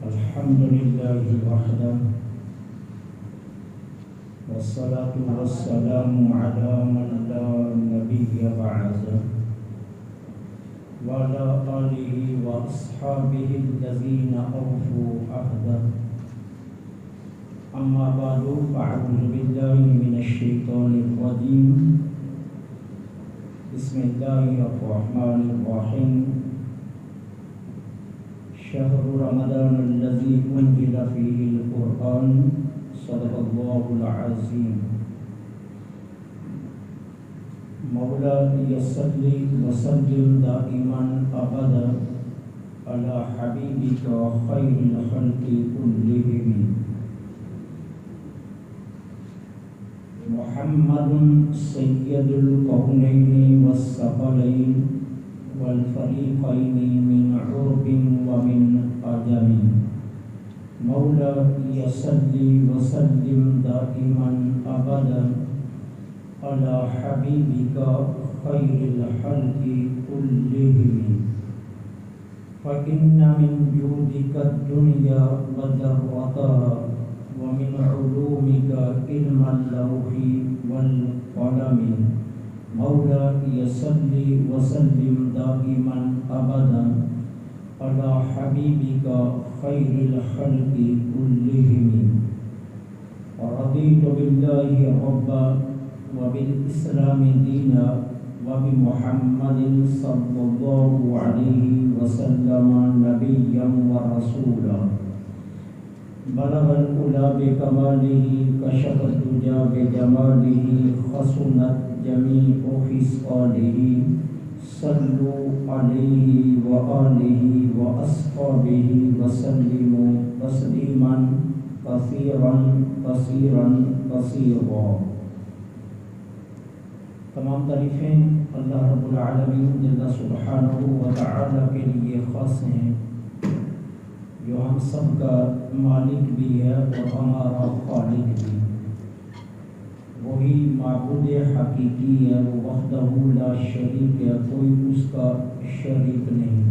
الحمد لله وحده والصلاة والسلام على من لا نبي بعده وعلى آله وأصحابه الذين أوفوا عهده. أما بعد فأعوذ بالله من الشيطان الرجيم. بسم الله الرحمن الرحيم. شهر رمضان الذي أنزل فيه القرآن صدق الله العظيم. مولاي صل وسلم دائما أبدا على حبيبك خير الخلق كلهم محمد سيد الكونين والثقلين والفريقين من عرب ومن عجم. مولاي صل وسلم دائما أبدا على حبيبك خير الخلق كلهم. فإن من جودك الدنيا وذرتها ومن علومك علم اللوح والقلم. مولاي صل وسلم دائما أبدا على حبيبك خير الخلق كلهم. ورضيت بالله ربا وبالإسلام دينا وبمحمد صلى الله عليه وسلم نبيا ورسولا. بلغ الأولى بكماله كشف الدجى بجماله حسنت جميع خصاله. صلوا عليه وآله وأصحابه وسلموا تسليما كثيرا كثيرا كثيرا. تمام تعریفیں اللہ رب العالمین جل سبحانہ و تعالی کے لیے خاص ہیں، جو ہم سب کا مالک بھی ہے اور ہمارا خالق بھی. وہی معبود حقیقی ہے، وہ وحدہ لا شریک ہے، کوئی اس کا شریک نہیں.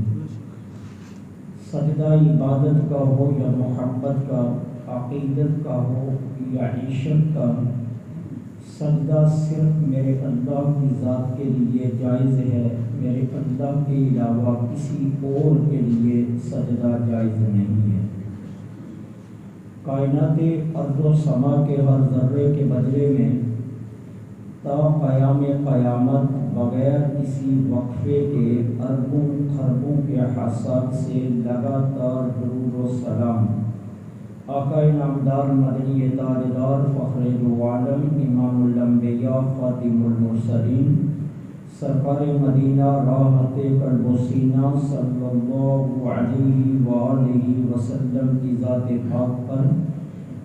سجدہ عبادت کا ہو یا محبت کا، عقیدت کا ہو یا عشق کا، سجدہ صرف میرے اللہ کی ذات کے لیے جائز ہے. میرے اللہ کے علاوہ کسی اور کے لیے سجدہ جائز نہیں ہے. کائنات ارض و سما کے ہر ذرے کے بدلے میں تا قیام قیامت بغیر کسی وقفے کے اربوں خربوں کے حساب سے لگاتار درود و سلام آقا نامدار مدنی تاجدار فخر دو عالم امام الانبیاء خاتم المرسلین سرکار مدینہ راحت قلب و سینہ صلی اللہ علیہ وآلہ وسلم کی ذات پاک پر،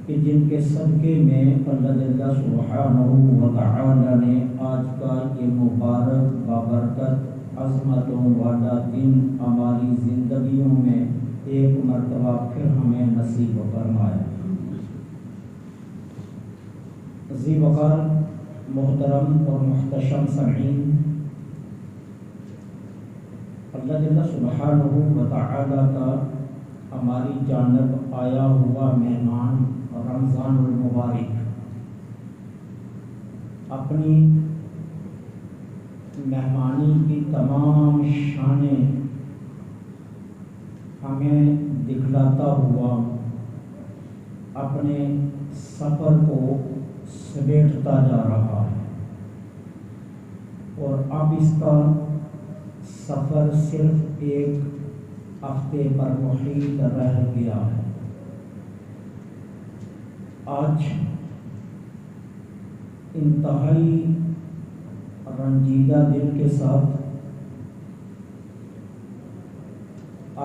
کہ جن کے صدقے میں اللہ جل سبحانہ و تعالی نے آج کا یہ مبارک بابرکت عظمتوں والا دن ہماری زندگیوں میں ایک مرتبہ پھر ہمیں نصیب فرمایا. ذی وقار محترم اور محتشم سامعین، اللہ جل سبحانہ و تعالی کا ہماری جانب آیا ہوا مہمان رمضان المبارک اپنی مہمانی کی تمام شانیں ہمیں دکھلاتا ہوا اپنے سفر کو سمیٹتا جا رہا ہے، اور اب اس کا سفر صرف ایک ہفتے پر محیط رہ گیا ہے. آج انتہائی رنجیدہ دل کے ساتھ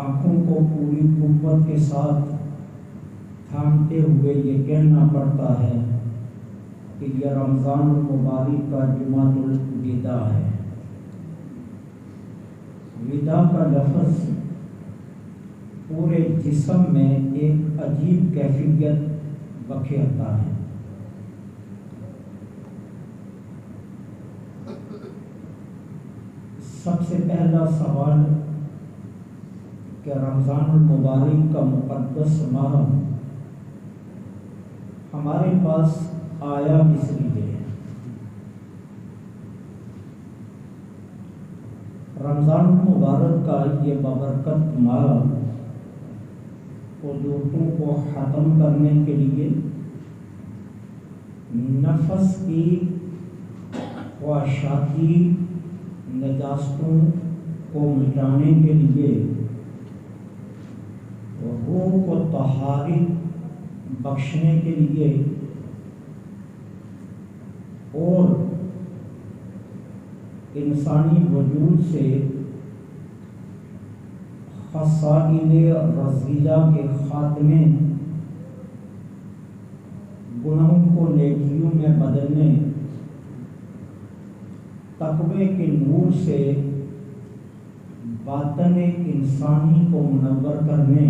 آنکھوں کو پوری قوت کے ساتھ تھامتے ہوئے یہ کہنا پڑتا ہے کہ یہ رمضان المبارک کا جمعۃ الوداع ہے. وداع کا لفظ پورے جسم میں ایک عجیب کیفیت بکھیرتا ہے. سب سے پہلا سوال کہ رمضان المبارک کا مقدس ماہ ہمارے پاس آیا کس لیے ہے؟ رمضان المبارک کا یہ بابرکت ماہ حدودوں کو ختم کرنے کے لیے، نفس کی خواہشاتی نجاستوں کو مٹانے کے لیے، روح کو طہارت بخشنے کے لیے، اور انسانی وجود سے خصائل رذیلہ کے خاتمے، گناہوں کو نیکیوں میں بدلنے، تقوی کے نور سے باطن انسانی کو منور کرنے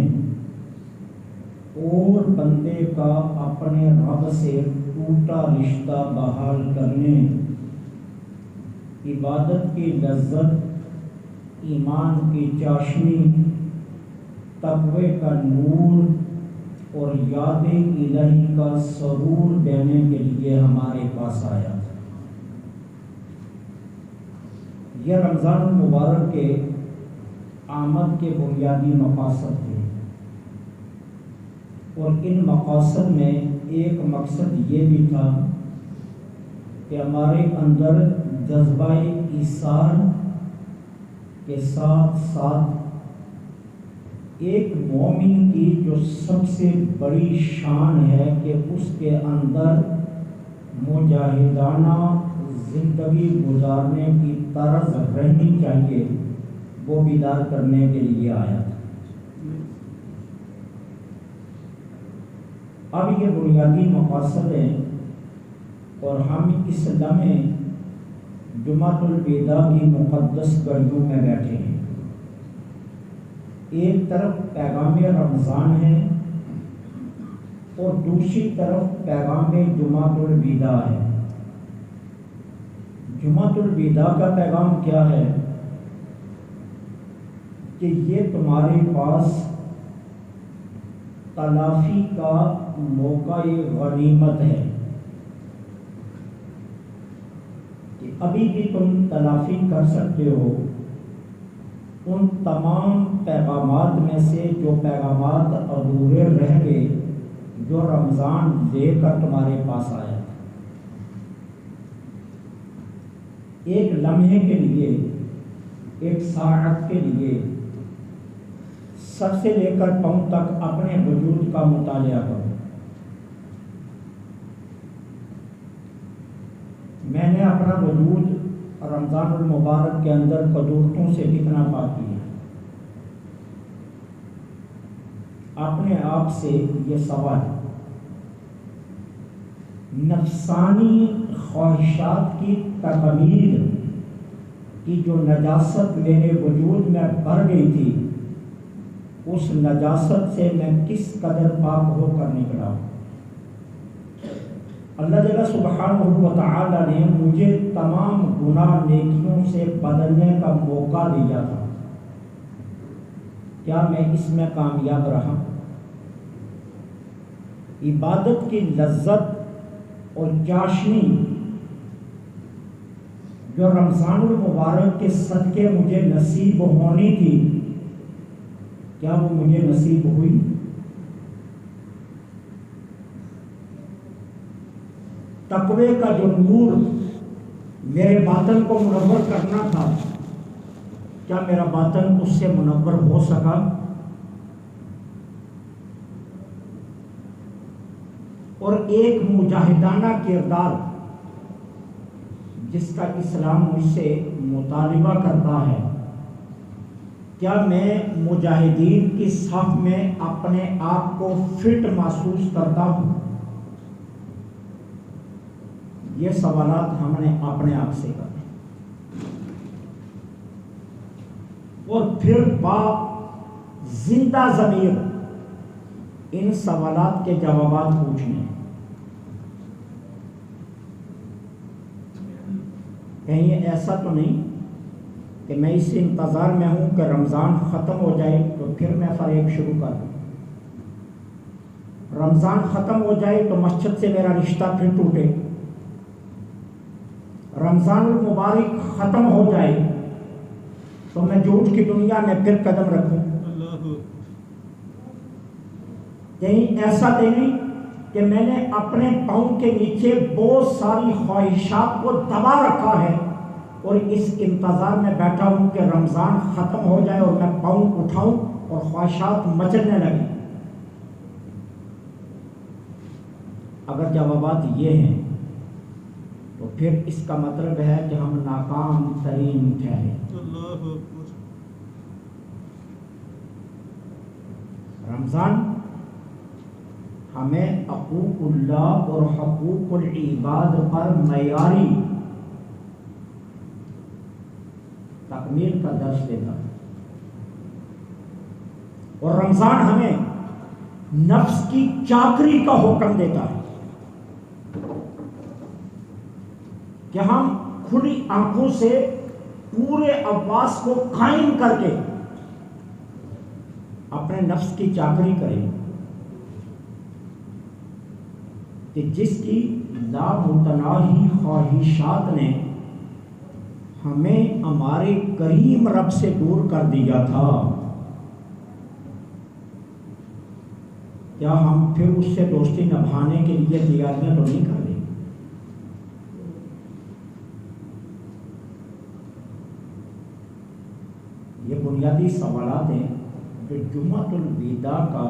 اور بندے کا اپنے رب سے ٹوٹا رشتہ بحال کرنے، عبادت کی لذت، ایمان کی چاشنی، تقوی کا نور اور یاد الہی کا سرور دینے کے لیے ہمارے پاس آیا تھا۔ یہ رمضان المبارک کے آمد کے بنیادی مقاصد تھے، اور ان مقاصد میں ایک مقصد یہ بھی تھا کہ ہمارے اندر جذبہ ایثار کے ساتھ ساتھ ایک مومن کی جو سب سے بڑی شان ہے کہ اس کے اندر مجاہدانہ زندگی گزارنے کی طرز رہنی چاہیے، وہ بیدار کرنے کے لیے آیا تھا۔ اب یہ بنیادی مقاصد ہیں، اور ہم اس لمحے جمعۃ الوداع کی مقدس گھڑیوں میں بیٹھے ہیں۔ ایک طرف پیغام رمضان ہے اور دوسری طرف پیغام جمعۃ الوداع ہے۔ جمعۃ الوداع کا پیغام کیا ہے؟ کہ یہ تمہارے پاس تلافی کا موقع غنیمت ہے، کہ ابھی بھی تم تلافی کر سکتے ہو ان تمام پیغامات میں سے جو پیغامات ادھورے رہ گئے، جو رمضان لے کر تمہارے پاس آیا تھا۔ ایک لمحے کے لیے، ایک ساعت کے لیے سر سے لے کر پاؤں تک اپنے وجود کا مطالعہ کرو۔ میں نے اپنا وجود رمضان المبارک کے اندر قدورتوں سے کتنا پاک کیا؟ اپنے آپ سے یہ سوال، نفسانی خواہشات کی تکمیل کی جو نجاست میرے وجود میں بھر گئی تھی، اس نجاست سے میں کس قدر پاک ہو کر نکلا ہوں۔ اللہ جل سبحانہ و تعالی نے مجھے تمام گناہ نیکیوں سے بدلنے کا موقع دیا تھا، کیا میں اس میں کامیاب رہا؟ عبادت کی لذت اور چاشنی جو رمضان المبارک کے صدقے مجھے نصیب ہونی تھی، کیا وہ مجھے نصیب ہوئی؟ تقوی کا جو نور میرے باطن کو منور کرنا تھا، کیا میرا باطن اس سے منور ہو سکا؟ اور ایک مجاہدانہ کردار جس کا اسلام مجھ سے مطالبہ کرتا ہے، کیا میں مجاہدین کی صف میں اپنے آپ کو فٹ محسوس کرتا ہوں؟ یہ سوالات ہم نے اپنے آپ سے کرنے، اور پھر با زندہ ضمیر ان سوالات کے جوابات پوچھنے۔ کہیں ایسا تو نہیں کہ کہ میں اس انتظار میں ہوں کہ رمضان ختم ہو جائے تو پھر میں فریب شروع کر دوں، رمضان ختم ہو جائے تو مسجد سے میرا رشتہ پھر ٹوٹے، رمضان المبارک ختم ہو جائے تو میں جھوٹ کی دنیا میں پھر قدم رکھوں۔ کہیں ایسا تو نہیں کہ میں نے اپنے پاؤں کے نیچے بہت ساری خواہشات کو دبا رکھا ہے اور اس انتظار میں بیٹھا ہوں کہ رمضان ختم ہو جائے اور میں پاؤں اٹھاؤں اور خواہشات مچلنے لگیں۔ اگر جوابات یہ ہیں تو پھر اس کا مطلب ہے کہ ہم ناکام ترین ٹھہرے۔ رمضان ہمیں حقوق اللہ اور حقوق العباد پر معیاری تکمیل کا درس دیتا ہے، اور رمضان ہمیں نفس کی چاکری کا حکم دیتا ہے کہ ہم کھلی آنکھوں سے پورے حواس کو قائم کر کے اپنے نفس کی چاکری کریں کہ جس کی لامتناہی خواہشات نے ہمیں ہمارے کریم رب سے دور کر دیا تھا، کیا ہم پھر اس سے دوستی نبھانے کے لیے تیاریاں تو نہیں کر رہے؟ یہ بنیادی سوالات ہیں جو جمعۃ الوداع کا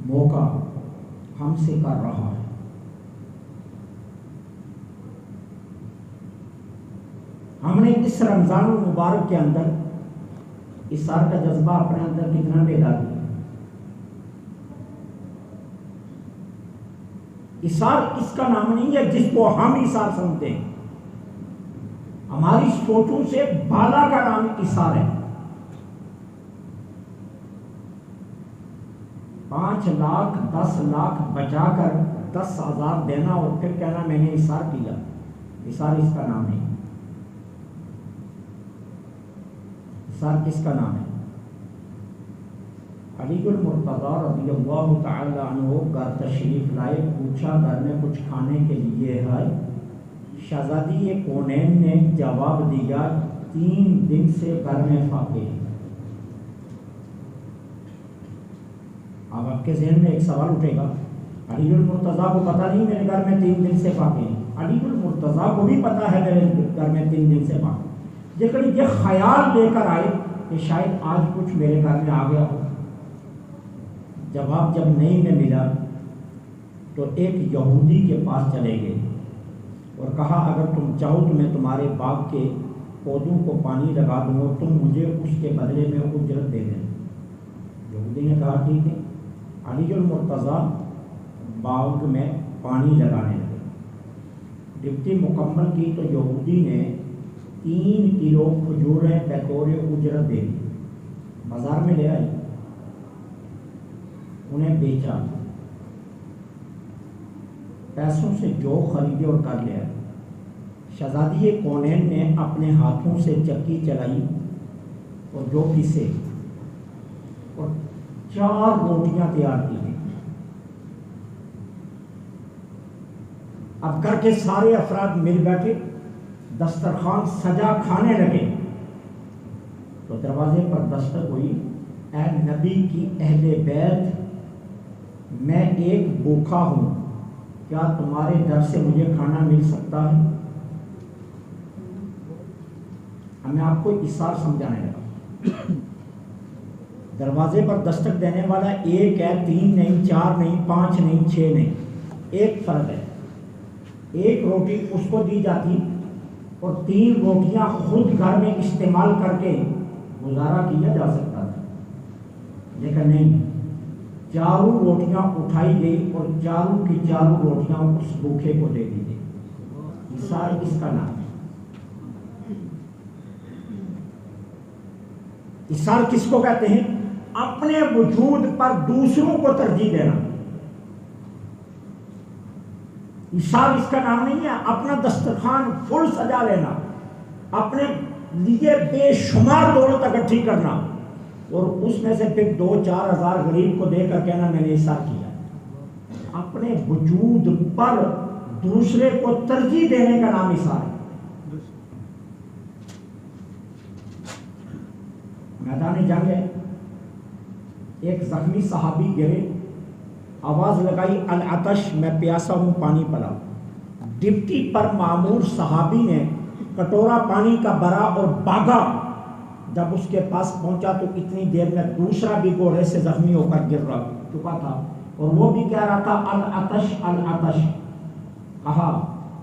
موقع ہم سے کر رہا ہے۔ ہم نے اس رمضان المبارک کے اندر اثار کا جذبہ اپنے اندر کتنا پیدا کیا؟ اثار اس کا نام نہیں ہے جس کو ہم اثار سمجھتے ہیں، ہماری سوچوں سے بالا کا نام اثار ہے۔ 5 لاکھ 10 لاکھ بچا کر 10,000 دینا اور پھر کہنا میں نے اثار کیا، اثار اس کا نام نہیں۔ اثار کس کا نام ہے؟ علی المرتضیٰ رضی اللہ تعالی عنہ گھر تشریف لائے، پوچھا گھر میں کچھ کھانے کے لیے ہے؟ شہزادی کونین نے جواب دیا 3 دن سے گھر میں فاقے ہیں۔ اب آپ کے ذہن میں ایک سوال اٹھے گا، علی المرتضیٰ کو پتہ نہیں میرے گھر میں 3 دن سے فاقے ہیں؟ علی المرتضیٰ کو بھی پتہ ہے میرے گھر میں 3 دن سے فاقے، لیکن یہ خیال لے کر آئے کہ شاید آج کچھ میرے گھر میں آ گیا ہو۔ جواب جب نہیں میں ملا تو ایک یہودی کے پاس چلے گئے اور کہا اگر تم چاہو تو میں تمہارے باغ کے پودوں کو پانی لگا دوں اور تم مجھے اس کے بدلے میں اجرت دے دیں۔ یہودی نے کہا ٹھیک ہے۔ علی المرتضیٰ باغ میں پانی لگانے لگے، ڈپٹی مکمل کی تو یہودی نے 3 کلو کھجوریں بطور اجرت دے دی، بازار میں لے آئی، انہیں بیچا، پیسوں سے جو خریدے اور کر لیا۔ شہزادی کونین نے اپنے ہاتھوں سے چکی چلائی اور جو پیسے اور 4 روٹیاں تیار کی گئی۔ اب گھر کے سارے افراد مل بیٹھے، دسترخوان سجا کھانے لگے تو دروازے پر دستک ہوئی، اے نبی کی اہل بیت، میں ایک بھوکا ہوں، کیا تمہارے در سے مجھے کھانا مل سکتا ہے؟ میں آپ کو اثار سمجھانے لگا۔ دروازے پر دستک دینے والا ایک ہے، 3 نہیں، 4 نہیں، 5 نہیں، 6 نہیں، ایک فرد ہے۔ ایک روٹی اس کو دی جاتی اور 3 روٹیاں خود گھر میں استعمال کر کے گزارا کیا جا سکتا تھا، لیکن نہیں، 4 روٹیاں اٹھائی گئی اور 4 کی 4 روٹیاں اس بھوکے کو دے دی گئی۔ اثار اس کا نام ہے۔ اثار کس کو کہتے ہیں؟ اپنے وجود پر دوسروں کو ترجیح دینا۔ اثار اس کا نام نہیں ہے اپنا دسترخوان فل سجا لینا، اپنے لیے بے شمار دولت اکٹھی کرنا اور اس میں سے پھر 2-4 ہزار غریب کو دے کر کہنا میں نے ایسا کیا. اپنے وجود پر دوسرے کو ترجیح دینے کا نام ایثار ہے. میدان جنگ ہے، ایک زخمی صحابی گرے، آواز لگائی العطش، میں پیاسا ہوں پانی پلاؤ. ڈپٹی پر مامور صحابی نے کٹورا پانی کا بھرا اور بھاگا. جب اس کے پاس پہنچا تو اتنی دیر میں دوسرا بھی گھوڑے سے زخمی ہو کر گر رہا چکا تھا اور وہ بھی کہہ رہا تھا العطش العطش. کہا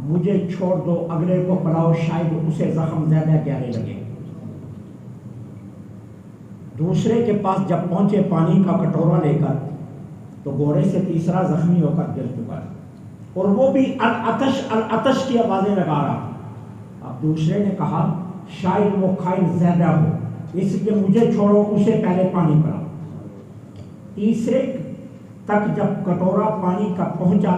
مجھے چھوڑ دو، اگلے کو پلاؤ، شاید اسے زخم زیادہ گہرے لگے. دوسرے کے پاس جب پہنچے پانی کا کٹورا لے کر تو گھوڑے سے تیسرا زخمی ہو کر گر چکا اور وہ بھی العطش العطش کی آوازیں لگا رہا. اب دوسرے نے کہا شاید وہ کھائل زیادہ ہو، اس لیے مجھے چھوڑو، اسے پہلے پانی پلاؤ. تیسرے تک جب کٹورا پانی کا پہنچا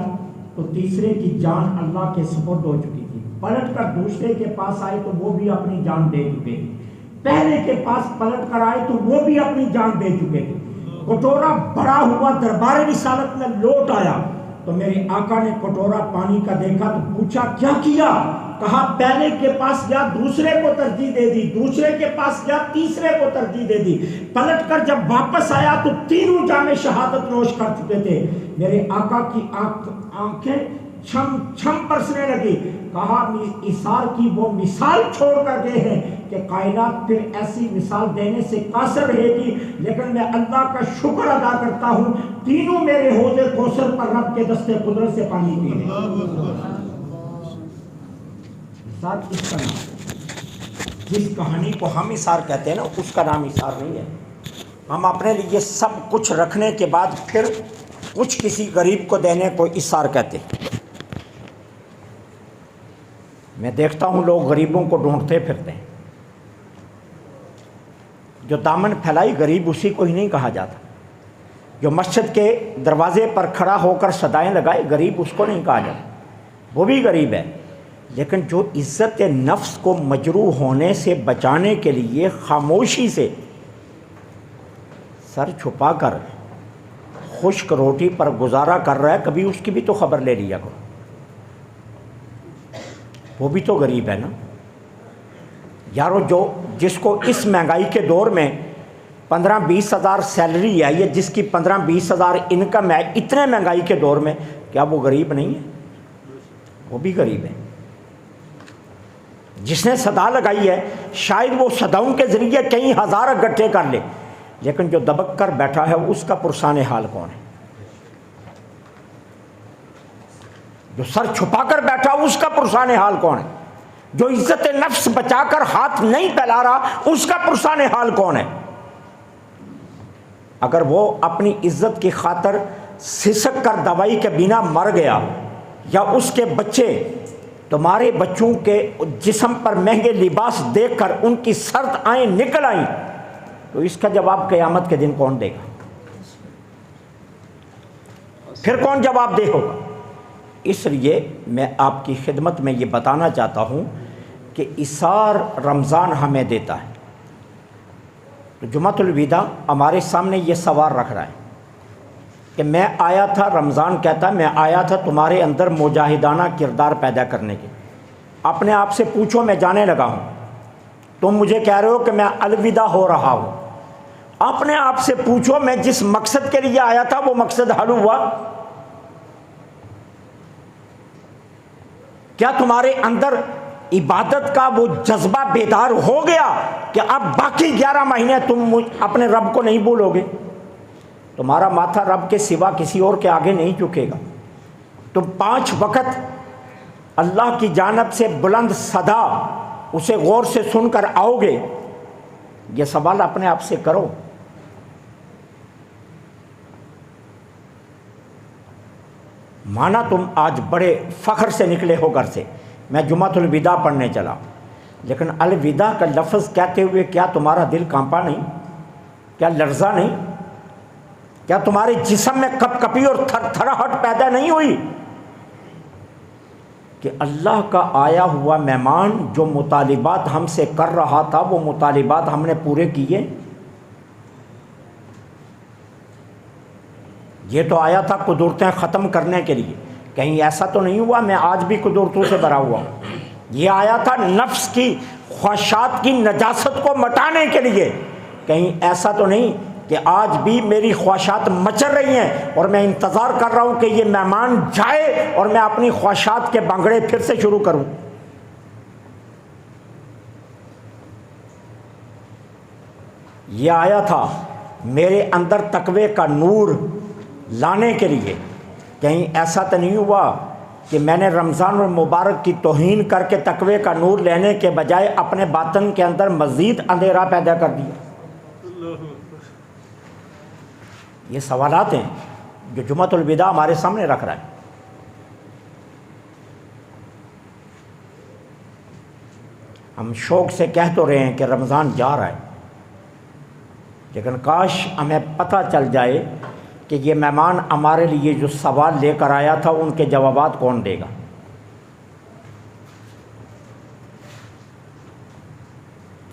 تو تیسرے کی جان اللہ کے سپرد ہو چکی تھی. پلٹ کر دوسرے کے پاس آئے تو وہ بھی اپنی جان دے چکے تھے. پہلے کے پاس پلٹ کر آئے تو وہ بھی اپنی جان دے چکے تھے. کٹورا بڑا ہوا دربار رسالت میں لوٹ آیا تو میرے آقا نے کٹورا پانی کا دیکھا تو پوچھا کیا کیا؟ کہا پہلے کے پاس گیا دوسرے کو ترجیح دے دی، دوسرے کے پاس گیا تیسرے کو ترجیح دے دی. پلٹ کر جب واپس آیا تو تینوں جام شہادت نوش کر چکے تھے. میرے آقا کی آنکھیں چھم چھم برسنے لگی. کہا ایثار کی وہ مثال چھوڑ کر گئے ہیں کہ کائنات پھر ایسی مثال دینے سے قاصر رہے گی، لیکن میں اللہ کا شکر ادا کرتا ہوں تینوں میرے حوض کوثر پر رب کے دستے قدرت سے پانی پی رہے ہیں. ایثار اس کا نام، جس کہانی کو ہم ایثار کہتے ہیں نا، اس کا نام ایثار نہیں ہے. ہم اپنے لیے سب کچھ رکھنے کے بعد پھر کچھ کسی غریب کو دینے کو ایثار کہتے ہیں. میں دیکھتا ہوں لوگ غریبوں کو ڈھونڈتے پھرتے ہیں. جو دامن پھیلائی غریب اسی کو ہی نہیں کہا جاتا. جو مسجد کے دروازے پر کھڑا ہو کر صدائیں لگائے غریب اس کو نہیں کہا جاتا، وہ بھی غریب ہے. لیکن جو عزت نفس کو مجروح ہونے سے بچانے کے لیے خاموشی سے سر چھپا کر خشک روٹی پر گزارا کر رہا ہے، کبھی اس کی بھی تو خبر لے لیا کرو. وہ بھی تو غریب ہے نا یارو. جو جس کو اس مہنگائی کے دور میں 15-20 ہزار سیلری ہے، یہ جس کی 15-20 ہزار انکم ہے اتنے مہنگائی کے دور میں، کیا وہ غریب نہیں ہے؟ وہ بھی غریب ہے. جس نے صدا لگائی ہے شاید وہ صداؤں کے ذریعے کئی ہزار اکٹھے کر لے، لیکن جو دبک کر بیٹھا ہے اس کا پرسان حال کون ہے؟ جو سر چھپا کر بیٹھا اس کا پرسان حال کون ہے؟ جو عزت نفس بچا کر ہاتھ نہیں پھیلا رہا اس کا پرسان حال کون ہے؟ اگر وہ اپنی عزت کی خاطر سسک کر دوائی کے بنا مر گیا، یا اس کے بچے تمہارے بچوں کے جسم پر مہنگے لباس دیکھ کر ان کی سرد آئیں نکل آئیں، تو اس کا جواب قیامت کے دن کون دے گا؟ پھر کون جواب دے ہوگا؟ اس لیے میں آپ کی خدمت میں یہ بتانا چاہتا ہوں کہ ایثار رمضان ہمیں دیتا ہے. تو جمعۃ الوداع ہمارے سامنے یہ سوال رکھ رہا ہے کہ میں آیا تھا، رمضان کہتا میں آیا تھا تمہارے اندر مجاہدانہ کردار پیدا کرنے کے. اپنے آپ سے پوچھو میں جانے لگا ہوں، تم مجھے کہہ رہے ہو کہ میں الوداع ہو رہا ہوں. اپنے آپ سے پوچھو میں جس مقصد کے لیے آیا تھا وہ مقصد حل ہوا؟ کیا تمہارے اندر عبادت کا وہ جذبہ بیدار ہو گیا کہ اب باقی 11 مہینے تم اپنے رب کو نہیں بھولو گے؟ تمہارا ماتھا رب کے سوا کسی اور کے آگے نہیں جھکے گا. تم 5 وقت اللہ کی جانب سے بلند صدا اسے غور سے سن کر آؤ گے؟ یہ سوال اپنے آپ سے کرو. مانا تم آج بڑے فخر سے نکلے ہو گھر سے، میں جمعۃ الوداع پڑھنے چلا، لیکن الوداع کا لفظ کہتے ہوئے کیا تمہارا دل کانپا نہیں؟ کیا لرزا نہیں؟ کیا تمہارے جسم میں کپ کپی اور تھر تھراہٹ پیدا نہیں ہوئی؟ کہ اللہ کا آیا ہوا مہمان جو مطالبات ہم سے کر رہا تھا وہ مطالبات ہم نے پورے کیے؟ یہ تو آیا تھا قدرتیں ختم کرنے کے لیے، کہیں ایسا تو نہیں ہوا میں آج بھی قدرتوں سے بھرا ہوا ہوں؟ یہ آیا تھا نفس کی خواہشات کی نجاست کو مٹانے کے لیے، کہیں ایسا تو نہیں کہ آج بھی میری خواہشات مچل رہی ہیں اور میں انتظار کر رہا ہوں کہ یہ مہمان جائے اور میں اپنی خواہشات کے بنگڑے پھر سے شروع کروں؟ یہ آیا تھا میرے اندر تقوی کا نور لانے کے لیے، کہیں ایسا تو نہیں ہوا کہ میں نے رمضان المبارک کی توہین کر کے تقوی کا نور لینے کے بجائے اپنے باطن کے اندر مزید اندھیرا پیدا کر دیا؟ یہ سوالات ہیں جو جمعۃ الوداع ہمارے سامنے رکھ رہا ہے۔ ہم شوق سے کہہ تو رہے ہیں کہ رمضان جا رہا ہے، لیکن کاش ہمیں پتہ چل جائے کہ یہ مہمان ہمارے لیے جو سوال لے کر آیا تھا ان کے جوابات کون دے گا۔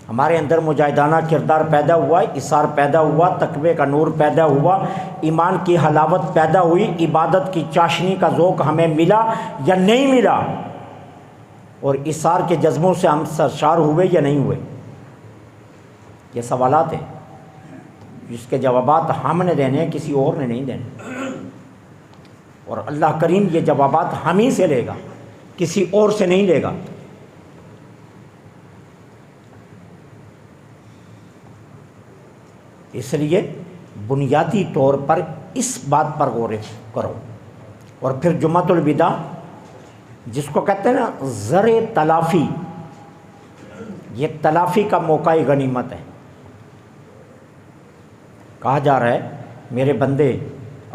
ہمارے اندر مجاہدانہ کردار پیدا ہوا، اثار پیدا ہوا، تقوی کا نور پیدا ہوا، ایمان کی حلاوت پیدا ہوئی، عبادت کی چاشنی کا ذوق ہمیں ملا یا نہیں ملا، اور اثار کے جذبوں سے ہم سرشار ہوئے یا نہیں ہوئے؟ یہ سوالات ہیں جس کے جوابات ہم نے دینے ہیں، کسی اور نے نہیں دینے، اور اللہ کریم یہ جوابات ہم ہی سے لے گا، کسی اور سے نہیں لے گا۔ اس لیے بنیادی طور پر اس بات پر غور کرو، اور پھر جمعۃ الوداع جس کو کہتے ہیں نا زر تلافی، یہ تلافی کا موقع غنیمت ہے۔ کہا جا رہا ہے میرے بندے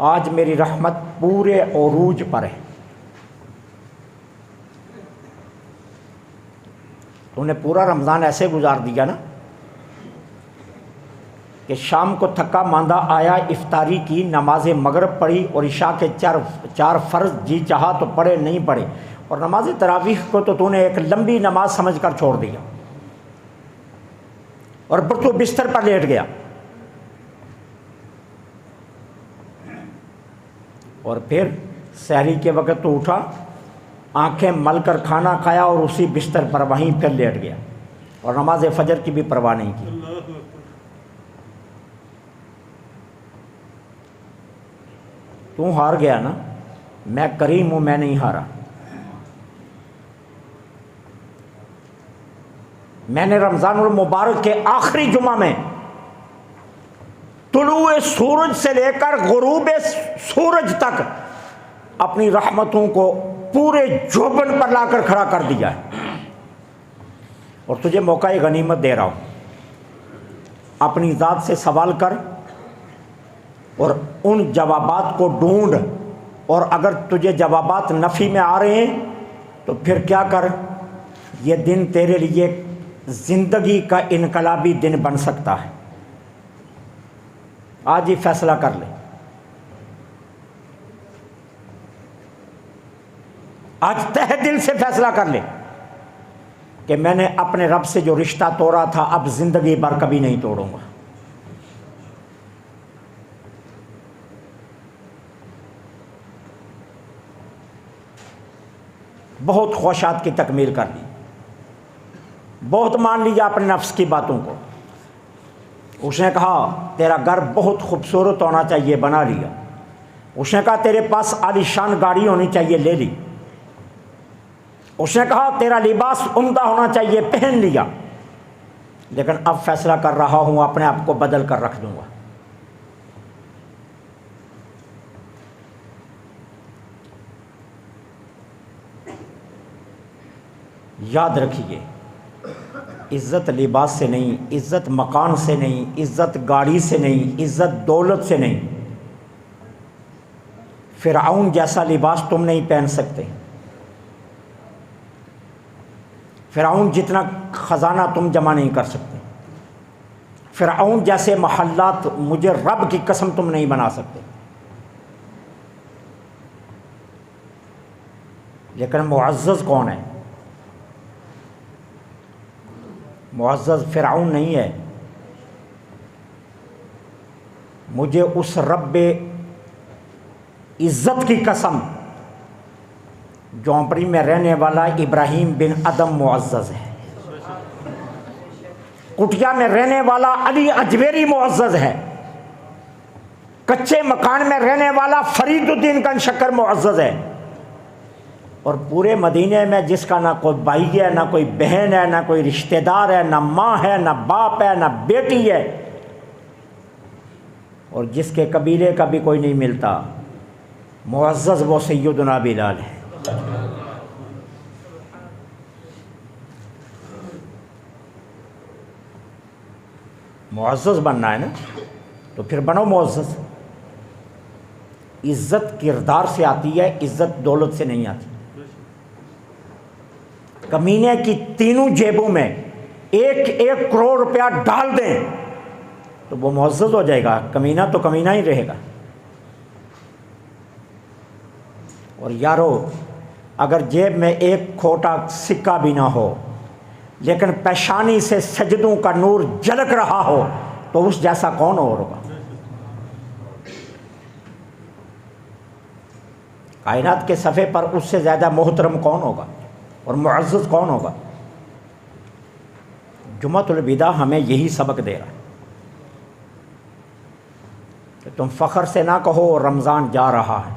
آج میری رحمت پورے عروج پر ہے، تو نے پورا رمضان ایسے گزار دیا نا کہ شام کو تھکا ماندہ آیا، افطاری کی، نماز مغرب پڑھی اور عشاء کے چار فرض جی چاہا تو پڑھے نہیں پڑھے، اور نماز تراویح کو تو نے ایک لمبی نماز سمجھ کر چھوڑ دیا، اور پھر تو بستر پر لیٹ گیا، اور پھر سحری کے وقت تو اٹھا، آنکھیں مل کر کھانا کھایا اور اسی بستر پر وہیں پھر لیٹ گیا، اور نماز فجر کی بھی پرواہ نہیں کی۔ تو ہار گیا نا، میں کریم ہوں، میں نہیں ہارا۔ میں نے رمضان المبارک کے آخری جمعہ میں طلوع سورج سے لے کر غروب سورج تک اپنی رحمتوں کو پورے جوبن پر لا کر کھڑا کر دیا ہے، اور تجھے موقع غنیمت دے رہا ہوں۔ اپنی ذات سے سوال کر اور ان جوابات کو ڈھونڈ، اور اگر تجھے جوابات نفی میں آ رہے ہیں تو پھر کیا کر، یہ دن تیرے لیے زندگی کا انقلابی دن بن سکتا ہے۔ آج ہی فیصلہ کر لے، آج تہ دل سے فیصلہ کر لے کہ میں نے اپنے رب سے جو رشتہ توڑا تھا اب زندگی بھر کبھی نہیں توڑوں گا۔ بہت خواہشات کی تکمیل کر لی، بہت مان لیا اپنے نفس کی باتوں کو۔ اس نے کہا تیرا گھر بہت خوبصورت ہونا چاہیے، بنا لیا۔ اس نے کہا تیرے پاس عالیشان گاڑی ہونی چاہیے، لے لی۔ اس نے کہا تیرا لباس عمدہ ہونا چاہیے، پہن لیا۔ لیکن اب فیصلہ کر رہا ہوں اپنے آپ کو بدل کر رکھ دوں گا۔ یاد رکھیے، عزت لباس سے نہیں، عزت مکان سے نہیں، عزت گاڑی سے نہیں، عزت دولت سے نہیں۔ فرعون جیسا لباس تم نہیں پہن سکتے، فرعون جتنا خزانہ تم جمع نہیں کر سکتے، فرعون جیسے محلات مجھے رب کی قسم تم نہیں بنا سکتے۔ لیکن معزز کون ہے؟ معزز فرعون نہیں ہے. مجھے اس رب عزت کی قسم، جھونپڑی میں رہنے والا ابراہیم بن ادم معزز ہے، کٹیا میں رہنے والا علی اجویری معزز ہے، کچے مکان میں رہنے والا فرید الدین گن شکر معزز ہے، اور پورے مدینے میں جس کا نہ کوئی بھائی ہے، نہ کوئی بہن ہے، نہ کوئی رشتہ دار ہے، نہ ماں ہے، نہ باپ ہے، نہ بیٹی ہے، اور جس کے قبیلے کا بھی کوئی نہیں ملتا، معزز وہ سیدنا بلال ہے. معزز بننا ہے نا، تو پھر بنو معزز. عزت کردار سے آتی ہے، عزت دولت سے نہیں آتی. کمینے کی تینوں جیبوں میں 1 کروڑ روپیہ ڈال دیں تو وہ معزز ہو جائے گا، کمینہ تو کمینہ ہی رہے گا. اور یارو اگر جیب میں 1 کھوٹا سکہ بھی نہ ہو لیکن پیشانی سے سجدوں کا نور جھلک رہا ہو تو اس جیسا کون اور ہوگا؟ کائنات کے صفحے پر اس سے زیادہ محترم کون ہوگا اور معزز کون ہوگا؟ جمعۃ الوداع ہمیں یہی سبق دے رہا ہے کہ تم فخر سے نہ کہو رمضان جا رہا ہے،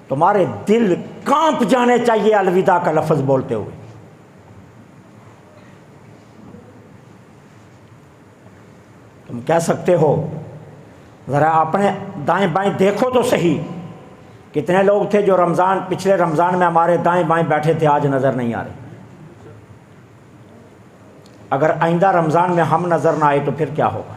تمہارے دل کانپ جانے چاہیے الوداع کا لفظ بولتے ہوئے. تم کہہ سکتے ہو ذرا اپنے دائیں بائیں دیکھو تو صحیح، کتنے لوگ تھے جو پچھلے رمضان میں ہمارے دائیں بائیں بیٹھے تھے، آج نظر نہیں آ رہے. اگر آئندہ رمضان میں ہم نظر نہ آئے تو پھر کیا ہوگا؟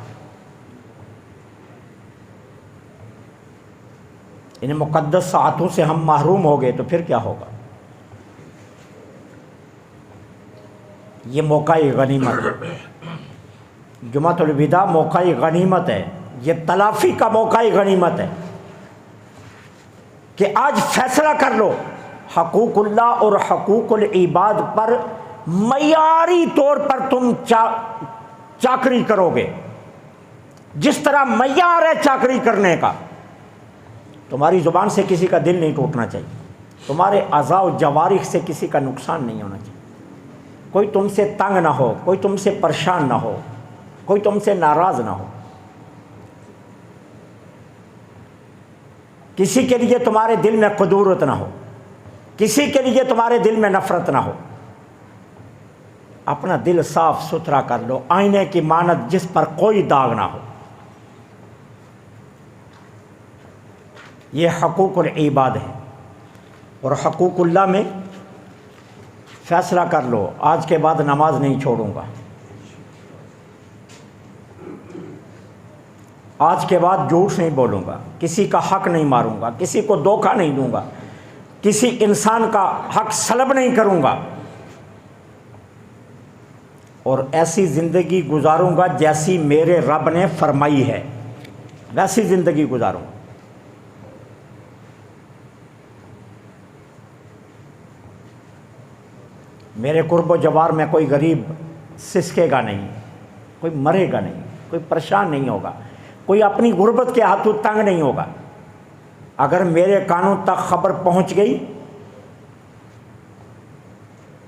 ان مقدس ساعتوں سے ہم محروم ہو گئے تو پھر کیا ہوگا؟ یہ موقع غنیمت ہے. جمعۃ الوداع موقع غنیمت ہے، یہ تلافی کا موقع غنیمت ہے کہ آج فیصلہ کر لو حقوق اللہ اور حقوق العباد پر معیاری طور پر تم چاکری کرو گے. جس طرح معیار ہے چاکری کرنے کا، تمہاری زبان سے کسی کا دل نہیں ٹوٹنا چاہیے، تمہارے اعضاء و جوارح سے کسی کا نقصان نہیں ہونا چاہیے، کوئی تم سے تنگ نہ ہو، کوئی تم سے پریشان نہ ہو، کوئی تم سے ناراض نہ ہو، کسی کے لیے تمہارے دل میں قدورت نہ ہو، کسی کے لیے تمہارے دل میں نفرت نہ ہو. اپنا دل صاف ستھرا کر لو، آئینے کی مانت جس پر کوئی داغ نہ ہو. یہ حقوق العباد ہے. اور حقوق اللہ میں فیصلہ کر لو آج کے بعد نماز نہیں چھوڑوں گا، آج کے بعد جھوٹ نہیں بولوں گا، کسی کا حق نہیں ماروں گا، کسی کو دھوکہ نہیں دوں گا، کسی انسان کا حق سلب نہیں کروں گا، اور ایسی زندگی گزاروں گا جیسی میرے رب نے فرمائی ہے، ویسی زندگی گزاروں گا. میرے قرب و جوار میں کوئی غریب سسکے گا نہیں، کوئی مرے گا نہیں، کوئی پریشان نہیں ہوگا، کوئی اپنی غربت کے ہاتھوں تنگ نہیں ہوگا. اگر میرے کانوں تک خبر پہنچ گئی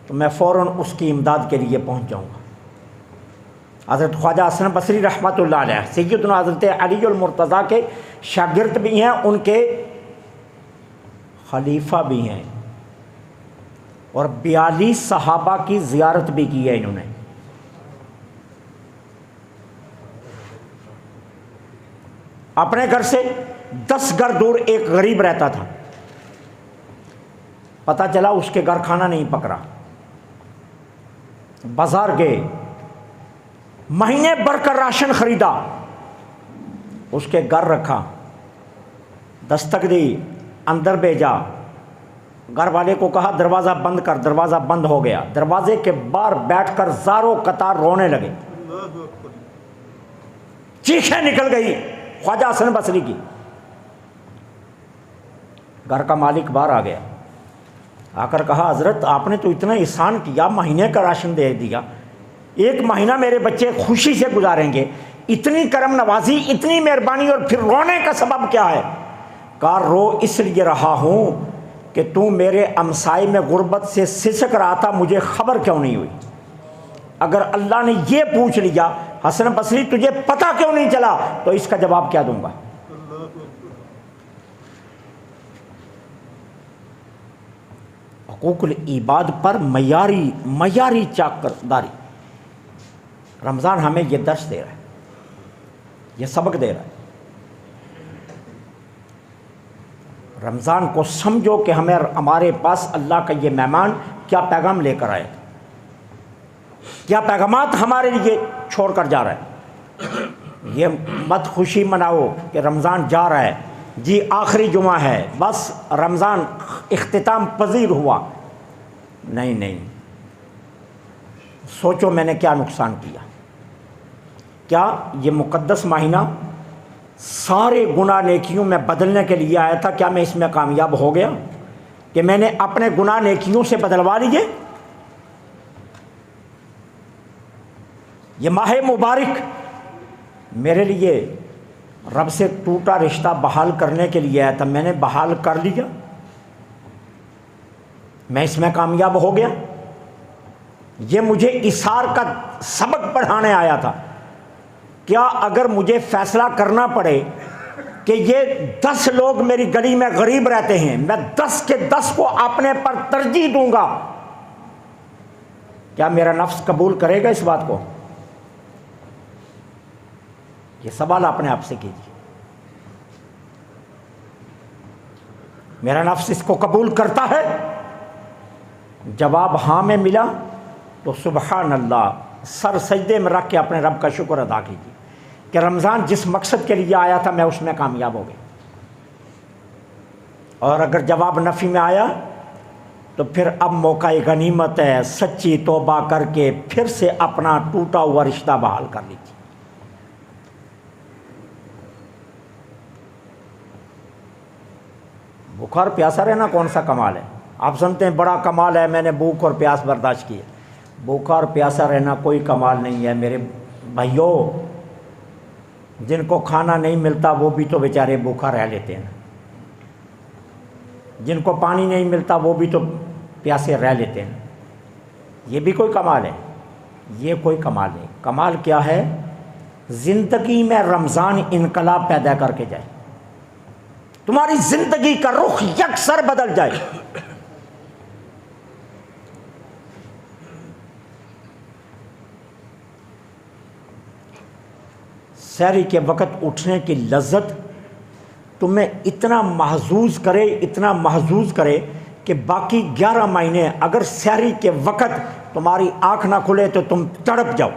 تو میں فوراً اس کی امداد کے لیے پہنچ جاؤں گا. حضرت خواجہ حسن بصری رحمۃ اللہ علیہ سیدنا حضرت علی المرتضیٰ کے شاگرد بھی ہیں، ان کے خلیفہ بھی ہیں، اور 42 صحابہ کی زیارت بھی کی ہے انہوں نے. اپنے گھر سے 10 گھر دور ایک غریب رہتا تھا، پتہ چلا اس کے گھر کھانا نہیں پک رہا، بازار گئے، مہینے بھر کا راشن خریدا، اس کے گھر رکھا، دستک دی، اندر بھیجا، گھر والے کو کہا دروازہ بند کر، دروازہ بند ہو گیا، دروازے کے باہر بیٹھ کر زاروں قطار رونے لگے، چیخیں نکل گئی خواجہ حسن بصری کی. گھر کا مالک باہر آ گیا، آ کر کہا حضرت آپ نے تو اتنا احسان کیا، مہینے کا راشن دے دیا، 1 مہینہ میرے بچے خوشی سے گزاریں گے، اتنی کرم نوازی، اتنی مہربانی، اور پھر رونے کا سبب کیا ہے؟ کہا رو اس لیے رہا ہوں کہ تو میرے امسائے میں غربت سے سسک رہا تھا، مجھے خبر کیوں نہیں ہوئی؟ اگر اللہ نے یہ پوچھ لیا حسن بصری تجھے پتہ کیوں نہیں چلا، تو اس کا جواب کیا دوں گا؟ حقوق العباد پر معیاری چاکرداری۔ رمضان ہمیں یہ درس دے رہا ہے، یہ سبق دے رہا ہے۔ رمضان کو سمجھو کہ ہمارے پاس اللہ کا یہ مہمان کیا پیغام لے کر آئے، کیا پیغامات ہمارے لیے چھوڑ کر جا رہا ہے۔ یہ مت خوشی مناؤ کہ رمضان جا رہا ہے، جی آخری جمعہ ہے، بس رمضان اختتام پذیر ہوا۔ نہیں، سوچو میں نے کیا نقصان کیا۔ کیا یہ مقدس مہینہ سارے گناہ نیکیوں میں بدلنے کے لیے آیا تھا؟ کیا میں اس میں کامیاب ہو گیا کہ میں نے اپنے گناہ نیکیوں سے بدلوا لیے؟ یہ ماہ مبارک میرے لیے رب سے ٹوٹا رشتہ بحال کرنے کے لیے آیا تھا، میں نے بحال کر لیا، میں اس میں کامیاب ہو گیا؟ یہ مجھے اثار کا سبق پڑھانے آیا تھا۔ کیا اگر مجھے فیصلہ کرنا پڑے کہ یہ 10 لوگ میری گلی میں غریب رہتے ہیں، میں 10 کے 10 کو اپنے پر ترجیح دوں گا، کیا میرا نفس قبول کرے گا اس بات کو؟ یہ سوال اپنے آپ سے کیجیے، میرا نفس اس کو قبول کرتا ہے؟ جواب ہاں میں ملا تو سبحان اللہ، سر سجدے میں رکھ کے اپنے رب کا شکر ادا کیجیے کہ رمضان جس مقصد کے لیے آیا تھا میں اس میں کامیاب ہو گیا۔ اور اگر جواب نفی میں آیا تو پھر اب موقع غنیمت ہے، سچی توبہ کر کے پھر سے اپنا ٹوٹا ہوا رشتہ بحال کر لیجیے۔ بھوکا اور پیاسا رہنا کون سا کمال ہے؟ آپ سنتے ہیں بڑا کمال ہے میں نے بھوک اور پیاس برداشت کی ہے۔ بھوکا اور پیاسا رہنا کوئی کمال نہیں ہے میرے بھائیوں۔ جن کو کھانا نہیں ملتا وہ بھی تو بیچارے بھوکا رہ لیتے ہیں، جن کو پانی نہیں ملتا وہ بھی تو پیاسے رہ لیتے ہیں۔ یہ بھی کوئی کمال ہے؟ یہ کوئی کمال نہیں۔ کمال کیا ہے؟ زندگی میں رمضان انقلاب پیدا کر کے جائے، تمہاری زندگی کا رخ یکسر بدل جائے۔ سحری کے وقت اٹھنے کی لذت تمہیں اتنا محظوظ کرے کہ باقی 11 مہینے اگر سحری کے وقت تمہاری آنکھ نہ کھلے تو تم تڑپ جاؤ،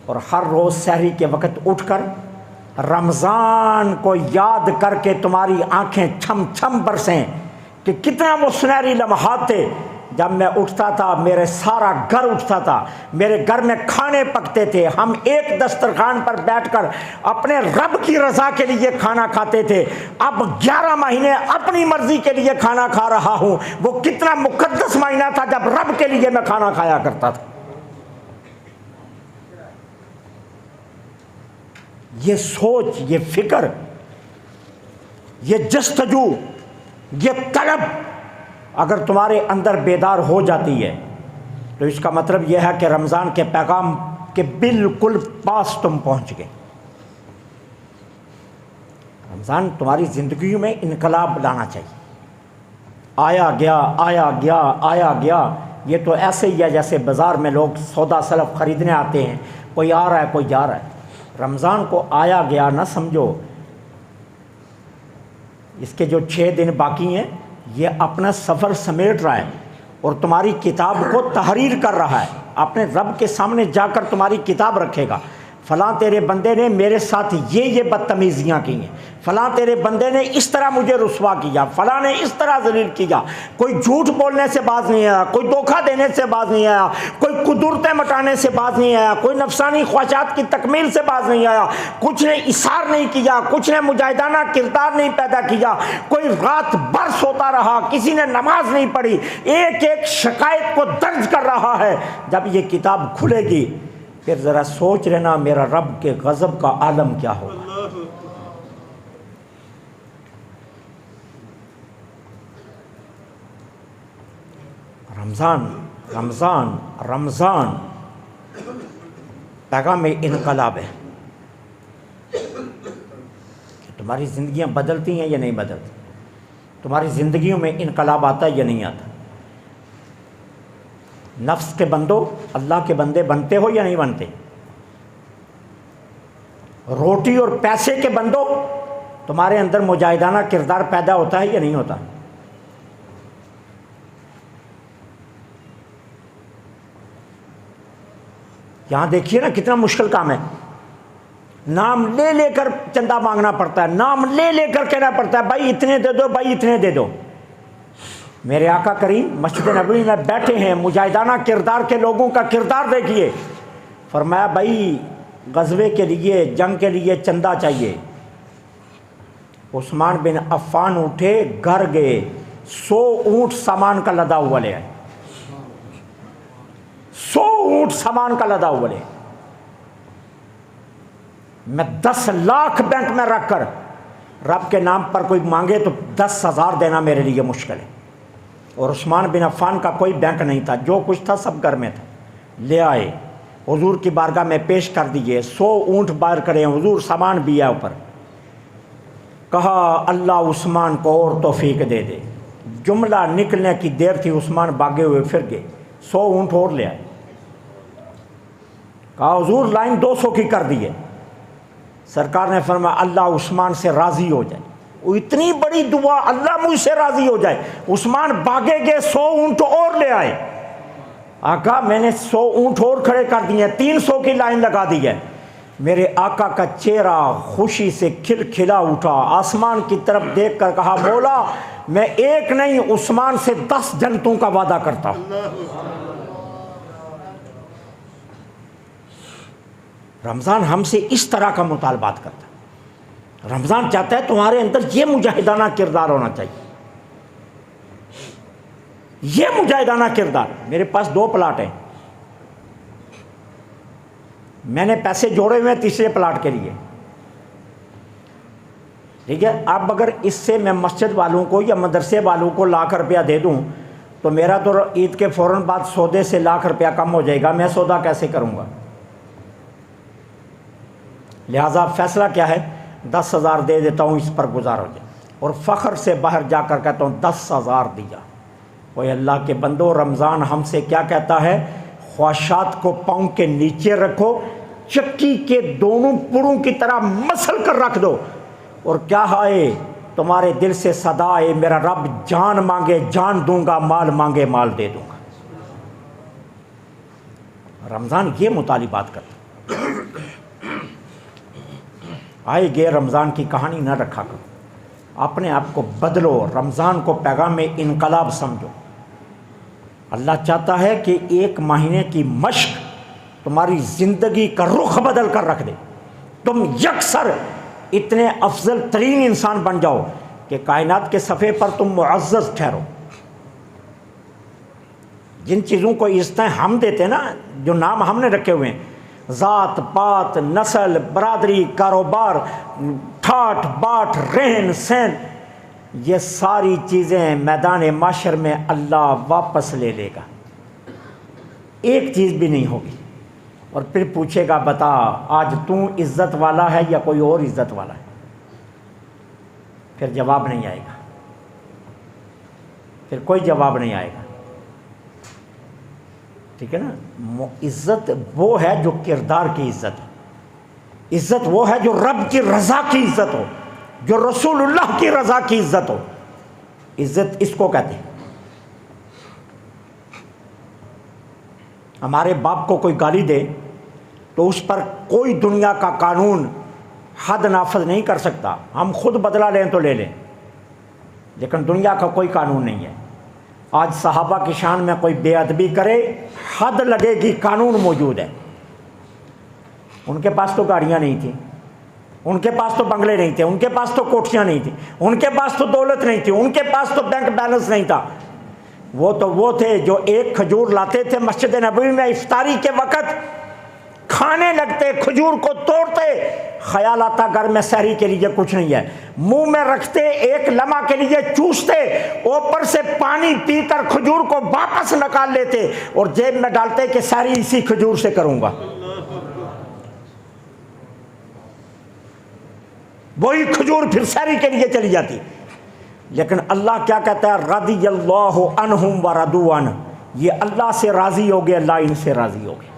اور ہر روز سحری کے وقت اٹھ کر رمضان کو یاد کر کے تمہاری آنکھیں چھم چھم برسیں کہ کتنا وہ سنہری لمحات تھے جب میں اٹھتا تھا، میرے سارا گھر اٹھتا تھا، میرے گھر میں کھانے پکتے تھے، ہم ایک دسترخوان پر بیٹھ کر اپنے رب کی رضا کے لیے کھانا کھاتے تھے۔ اب 11 مہینے اپنی مرضی کے لیے کھانا کھا رہا ہوں۔ وہ کتنا مقدس مہینہ تھا جب رب کے لیے میں کھانا کھایا کرتا تھا۔ یہ سوچ، یہ فکر، یہ جستجو، یہ طلب اگر تمہارے اندر بیدار ہو جاتی ہے تو اس کا مطلب یہ ہے کہ رمضان کے پیغام کے بالکل پاس تم پہنچ گئے۔ رمضان تمہاری زندگیوں میں انقلاب لانا چاہیے۔ آیا گیا، یہ تو ایسے ہی ہے جیسے بازار میں لوگ سودا سلف خریدنے آتے ہیں، کوئی آ رہا ہے کوئی جا رہا ہے۔ رمضان کو آیا گیا نہ سمجھو، اس کے جو 6 دن باقی ہیں یہ اپنا سفر سمیٹ رہا ہے اور تمہاری کتاب کو تحریر کر رہا ہے، اپنے رب کے سامنے جا کر تمہاری کتاب رکھے گا۔ فلاں تیرے بندے نے میرے ساتھ یہ بدتمیزیاں کی ہیں، فلاں تیرے بندے نے اس طرح مجھے رسوا کیا، فلاں نے اس طرح ذلیل کیا۔ کوئی جھوٹ بولنے سے باز نہیں آیا، کوئی دھوکہ دینے سے باز نہیں آیا، کوئی قدرتیں مٹانے سے باز نہیں آیا، کوئی نفسانی خواہشات کی تکمیل سے باز نہیں آیا، کچھ نے اثار نہیں کیا، کچھ نے مجاہدانہ کردار نہیں پیدا کیا، کوئی رات بھر سوتا رہا، کسی نے نماز نہیں پڑھی، ایک ایک شکایت کو درج کر رہا ہے۔ جب یہ کتاب کھلے گی پھر ذرا سوچ لینا میرا رب کے غضب کا عالم کیا ہوگا۔ رمضان رمضان رمضان پیغام انقلاب ہے کہ تمہاری زندگیاں بدلتی ہیں یا نہیں بدلتی، تمہاری زندگیوں میں انقلاب آتا ہے یا نہیں آتا، نفس کے بندو اللہ کے بندے بنتے ہو یا نہیں بنتے، روٹی اور پیسے کے بندو تمہارے اندر مجاہدانہ کردار پیدا ہوتا ہے یا نہیں ہوتا۔ یہاں دیکھیے نا کتنا مشکل کام ہے، نام لے لے کر چندہ مانگنا پڑتا ہے، نام لے لے کر کہنا پڑتا ہے بھائی اتنے دے دو، بھائی اتنے دے دو۔ میرے آقا کریم مسجد نبوی میں بیٹھے ہیں، مجاہدانہ کردار کے لوگوں کا کردار دیکھیے، فرمایا بھائی غزوے کے لیے، جنگ کے لیے چندہ چاہیے۔ عثمان بن عفان اٹھے، گھر گئے، 100 اونٹ سامان کا لدا ہوا لے آئے، 100 اونٹ سامان کا لدا ہوا لے۔ میں 10 لاکھ بینک میں رکھ کر رب کے نام پر کوئی مانگے تو 10,000 دینا میرے لیے مشکل ہے۔ اور عثمان بن عفان کا کوئی بینک نہیں تھا، جو کچھ تھا سب گھر میں تھا، لے آئے حضور کی بارگاہ میں پیش کر دیے، 100 اونٹ باہر کرے، حضور سامان بھی ہے اوپر۔ کہا اللہ عثمان کو اور توفیق دے دے۔ جملہ نکلنے کی دیر تھی، عثمان بھاگے ہوئے پھر گئے، 100 اونٹ اور لے آئے۔ کہا حضور لائن 200 کی کر دیے۔ سرکار نے فرمایا اللہ عثمان سے راضی ہو جائے، وہ اتنی بڑی دعا، اللہ مجھ سے راضی ہو جائے۔ عثمان بھاگے گئے، 100 اونٹ اور لے آئے۔ آقا میں نے 100 اونٹ اور کھڑے کر دیے، 300 کی لائن لگا دی ہے۔ میرے آقا کا چہرہ خوشی سے کھل کھلا اٹھا، آسمان کی طرف دیکھ کر کہا مولا میں ایک نہیں عثمان سے 10 جنتوں کا وعدہ کرتا ہوں۔ رمضان ہم سے اس طرح کا مطالبات کرتا ہے، رمضان چاہتا ہے تمہارے اندر یہ مجاہدانہ کردار ہونا چاہیے، یہ مجاہدانہ کردار۔ میرے پاس 2 پلاٹ ہیں، میں نے پیسے جوڑے ہوئے تیسرے پلاٹ کے لیے، ٹھیک ہے۔ اب اگر اس سے میں مسجد والوں کو یا مدرسے والوں کو ₹1,00,000 دے دوں تو میرا تو عید کے فوراً بعد سودے سے ₹1,00,000 کم ہو جائے گا، میں سودا کیسے کروں گا؟ لہٰذا فیصلہ کیا ہے، 10,000 دے دیتا ہوں، اس پر گزار ہو جائے، اور فخر سے باہر جا کر کہتا ہوں 10,000 دیا۔ اوہ اللہ کے بندو، رمضان ہم سے کیا کہتا ہے؟ خواہشات کو پاؤں کے نیچے رکھو، چکی کے دونوں پڑوں کی طرح مسل کر رکھ دو، اور کیا ہے تمہارے دل سے صدا ہے میرا رب جان مانگے جان دوں گا، مال مانگے مال دے دوں گا۔ رمضان یہ مطالبات کرتا ہے۔ آئے گئے رمضان کی کہانی نہ رکھا کرو، اپنے آپ کو بدلو، رمضان کو پیغام انقلاب سمجھو۔ اللہ چاہتا ہے کہ 1 مہینے کی مشق تمہاری زندگی کا رخ بدل کر رکھ دے، تم یکسر اتنے افضل ترین انسان بن جاؤ کہ کائنات کے صفحے پر تم معزز ٹھہرو۔ جن چیزوں کو عزتیں ہم دیتے نا، جو نام ہم نے رکھے ہوئے ہیں، ذات پات نسل برادری کاروبار ٹھاٹ باٹ رہن سہن، یہ ساری چیزیں میدان معاشر میں اللہ واپس لے لے گا، ایک چیز بھی نہیں ہوگی، اور پھر پوچھے گا بتا آج تو عزت والا ہے یا کوئی اور عزت والا ہے؟ پھر جواب نہیں آئے گا، پھر کوئی جواب نہیں آئے گا، ٹھیک ہے نا۔ عزت وہ ہے جو کردار کی عزت ہے، عزت وہ ہے جو رب کی رضا کی عزت ہو، جو رسول اللہ کی رضا کی عزت ہو، عزت اس کو کہتے ہیں۔ ہمارے باپ کو کوئی گالی دے تو اس پر کوئی دنیا کا قانون حد نافذ نہیں کر سکتا. ہم خود بدلہ لیں تو لے لیں، لیکن دنیا کا کوئی قانون نہیں ہے. آج صحابہ کی شان میں کوئی بے ادبی کرے حد لگے گی، قانون موجود ہے. ان کے پاس تو گاڑیاں نہیں تھیں، ان کے پاس تو بنگلے نہیں تھے، ان کے پاس تو کوٹھیاں نہیں تھیں، ان کے پاس تو دولت نہیں تھی، ان کے پاس تو بینک بیلنس نہیں تھا. وہ تھے جو ایک کھجور لاتے تھے مسجد نبوی میں افطاری کے وقت، کھانے لگتے، کھجور کو توڑتے، خیال آتا گھر میں سحری کے لیے کچھ نہیں ہے، منہ میں رکھتے، ایک لمحہ کے لیے چوستے، اوپر سے پانی پی کر کھجور کو واپس نکال لیتے اور جیب میں ڈالتے کہ سحری اسی کھجور سے کروں گا. وہی کھجور پھر سحری کے لیے چلی جاتی. لیکن اللہ کیا کہتا ہے؟ رضی اللہ عنہم ورضوا عنہ، یہ اللہ سے راضی ہو گئے، اللہ ان سے راضی ہو گئے.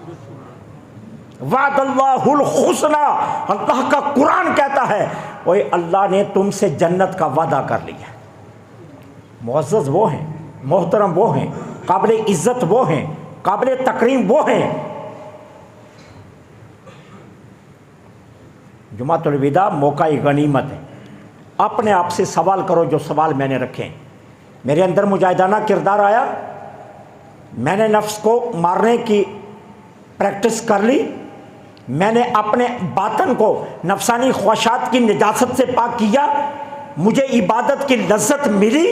وعد اللہ الحسنی، اللہ کا قرآن کہتا ہے اوے اللہ نے تم سے جنت کا وعدہ کر لیا. معزز وہ ہیں، محترم وہ ہیں، قابل عزت وہ ہیں، قابل تکریم وہ ہیں. جمعۃ الوداع موقع غنیمت ہے. اپنے آپ سے سوال کرو جو سوال میں نے رکھے ہیں. میرے اندر مجاہدانہ کردار آیا، میں نے نفس کو مارنے کی پریکٹس کر لی، میں نے اپنے باطن کو نفسانی خواہشات کی نجاست سے پاک کیا، مجھے عبادت کی لذت ملی،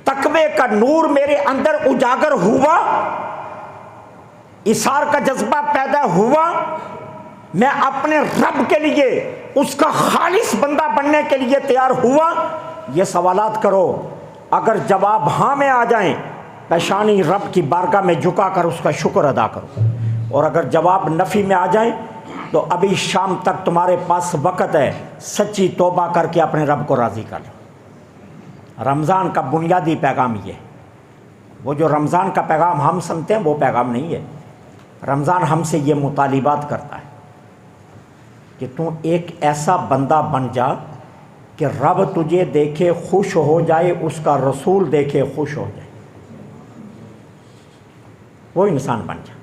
تقوی کا نور میرے اندر اجاگر ہوا، اثار کا جذبہ پیدا ہوا، میں اپنے رب کے لیے اس کا خالص بندہ بننے کے لیے تیار ہوا. یہ سوالات کرو، اگر جواب ہاں میں آ جائیں پیشانی رب کی بارگاہ میں جھکا کر اس کا شکر ادا کرو، اور اگر جواب نفی میں آ جائیں تو ابھی شام تک تمہارے پاس وقت ہے، سچی توبہ کر کے اپنے رب کو راضی کر لو. رمضان کا بنیادی پیغام یہ ہے. وہ جو رمضان کا پیغام ہم سنتے ہیں وہ پیغام نہیں ہے. رمضان ہم سے یہ مطالبات کرتا ہے کہ تم ایک ایسا بندہ بن جا کہ رب تجھے دیکھے خوش ہو جائے، اس کا رسول دیکھے خوش ہو جائے. وہ انسان بن جا.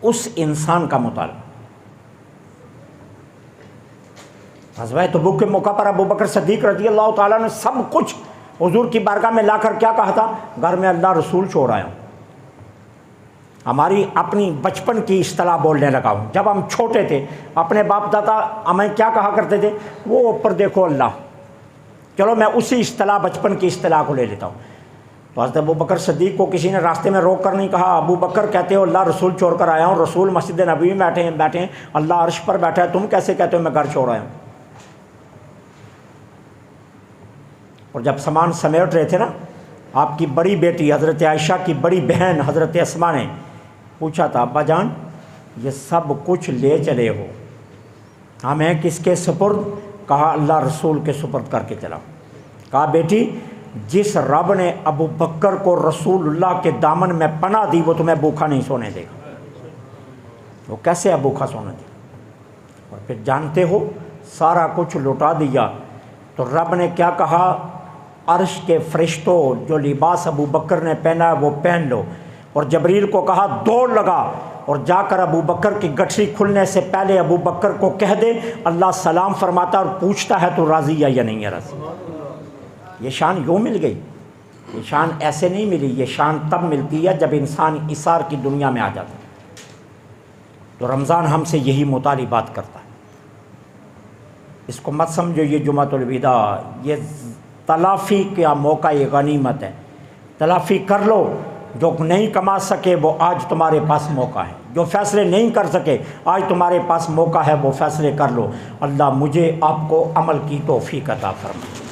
اس انسان کا مطالبہ. غزوہ تبوک کے موقع پر ابو بکر صدیق رضی اللہ تعالیٰ نے سب کچھ حضور کی بارگاہ میں لا کر کیا کہا تھا؟ گھر میں اللہ رسول چھوڑ آیا ہوں. ہماری اپنی بچپن کی اصطلاح بولنے لگا ہوں. جب ہم چھوٹے تھے اپنے باپ دادا ہمیں کیا کہا کرتے تھے؟ وہ اوپر دیکھو اللہ. چلو میں اسی اصطلاح بچپن کی اصطلاح کو لے لیتا ہوں. تو حضرت ابو بکر صدیق کو کسی نے راستے میں روک کر نہیں کہا ابو بکر کہتے ہو اللہ رسول چھوڑ کر آیا ہوں، رسول مسجد نبوی میں بیٹھے ہیں، اللہ عرش پر بیٹھا ہے، تم کیسے کہتے ہو میں گھر چھوڑ آیا ہوں؟ اور جب سامان سمیٹ رہے تھے نا، آپ کی بڑی بیٹی حضرت عائشہ کی بڑی بہن حضرت اسماء نے پوچھا تھا ابا جان یہ سب کچھ لے چلے ہو، ہمیں کس کے سپرد؟ کہا اللہ رسول کے سپرد کر کے چلا. کہا بیٹی جس رب نے ابو بکر کو رسول اللہ کے دامن میں پناہ دی وہ تمہیں بھوکھا نہیں سونے دے گا. وہ کیسے بھوکھا سونے دے گا؟ اور پھر جانتے ہو سارا کچھ لٹا دیا تو رب نے کیا کہا؟ عرش کے فرشتوں جو لباس ابو بکر نے پہنا ہے وہ پہن لو. اور جبریل کو کہا دوڑ لگا اور جا کر ابو بکر کی گٹھری کھلنے سے پہلے ابو بکر کو کہہ دے اللہ سلام فرماتا اور پوچھتا ہے تو راضی ہے یا نہیں ہے راضی. یہ شان یوں مل گئی، یہ شان ایسے نہیں ملی. یہ شان تب ملتی ہے جب انسان اثار کی دنیا میں آ جاتا ہے. تو رمضان ہم سے یہی مطالبات کرتا ہے. اس کو مت سمجھو یہ جمعۃ الوداع، یہ تلافی کا موقع غنیمت ہے. تلافی کر لو. جو نہیں کما سکے وہ آج تمہارے پاس موقع ہے، جو فیصلے نہیں کر سکے آج تمہارے پاس موقع ہے، وہ فیصلے کر لو. اللہ مجھے آپ کو عمل کی توفیق عطا فرمائے.